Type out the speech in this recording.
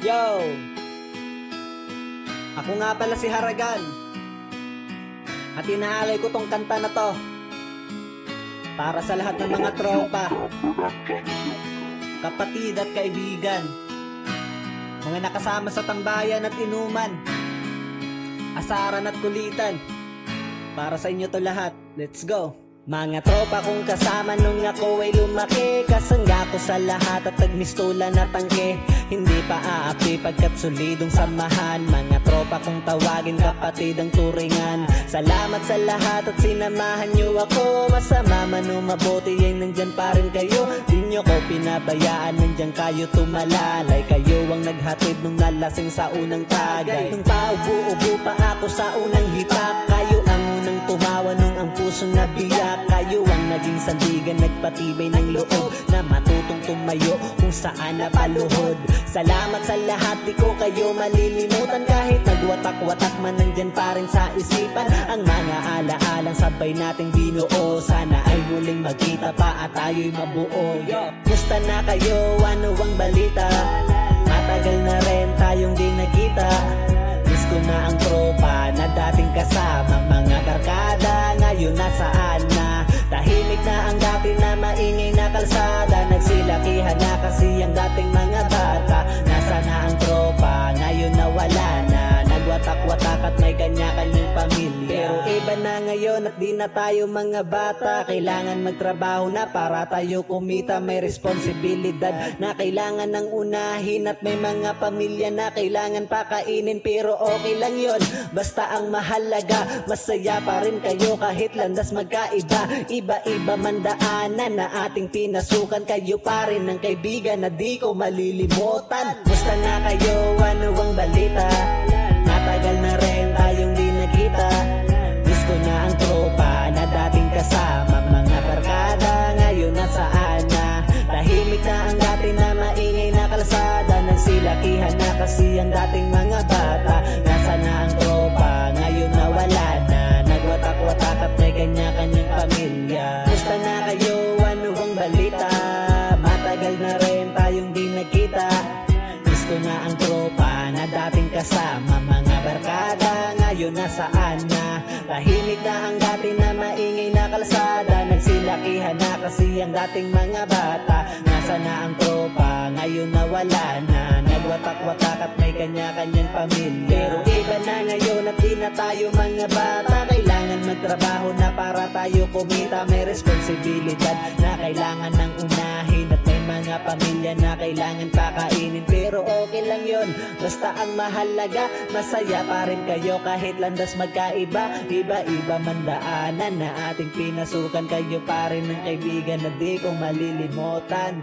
Yo! Ako nga pala si Haragan. At inaalay ko tong kanta na to para sa lahat ng mga tropa, kapatid at kaibigan, mga nakasama sa tambayan at inuman, asaran at kulitan. Para sa inyo to lahat. Let's go! Mga tropa kong kasama nung ako ay lumaki, kasangga ko sa lahat at nagmistulan at tangke. Hindi pa aapi pagkat solidong samahan. Mga tropa kong tawagin kapatid ang turingan. Salamat sa lahat at sinamahan nyo ako. Masama man o mabuti ay nandyan pa rin kayo. Di nyo ko pinabayaan, nandyan kayo tumalalay. Kayo ang naghatid nung nalasing sa unang tagay. Nung paubo-ubo pa ako sa unang hipak, kayo ang unang tumawa nung ang pusong nabiyak. Kayo ang naging sandigan, nagpatibay ng loob na matutong tumayo kung saan napaluhod. Salamat sa lahat, di ko kayo malilimutan. Kahit nagwatak-watak man, nandyan pa rin sa isipan ang mga alaalang sabay nating binuo. Sana ay muling magkita pa at tayo'y mabuo. Musta na kayo? Ano ang balita? Matagal na rin tayong di nakita. Miss ko na ang tropa na dating kasama. Mga barkada ngayon nasaan na? Tahimik na ang dati na maingay na kalsada. Nagsilakihan na kasi ang dating mga bata. Nasa na ang tropa, ngayon nawala na. Nagwatak-watak at may kanya-kanyang pamilya. Pero iba na ngayon at di na tayo mga bata. Kailangan magtrabaho na para tayo kumita. May responsibilidad na kailangan ng unahin. At may mga pamilya na kailangan pakainin. Pero okay lang yon, basta ang mahalaga masaya pa rin kayo kahit landas magkaiba. Iba-iba man daanan na ating pinasukan. Kayo pa rin ang kaibigan na di ko malilimutan. Musta na kayo? Ano ang balita? Matagal na rin tayong di nakita. Miss ko na ang tropa na dating kasama. Mga barkada ngayon nasaan na? Tahimik na ang dati na maingay na kalsada. Nagsilakihan na kasi ang dating mga bata. Nasa na ang tropa, ngayon nawala na. Nagwatak-watak at may kanya-kanyang pamilya. Musta na kayo? Ano ang balita? Matagal na rin tayong di nakita. Miss ko na ang tropa na dating kasama. Mga barkada ngayon nasaan na? Tahimik na ang dati na maingay na kalsada. Nagsilakihan na kasi ang dating mga bata. Nasa na ang tropa, ngayon nawala na. Nagwatak-watak at may kanya-kanyang pamilya. Pero iba na ngayon at di na tayo mga bata. Kailangan magtrabaho na para tayo kumita. May responsibilidad na kailangan ng unahin. At may mga pamilya na kailangan pakainin. Pero okay lang yon, basta ang mahalaga masaya pa rin kayo kahit landas magkaiba. Iba-iba man daanan na ating pinasukan. Kayo pa rin ang kaibigan na di ko malilimutan.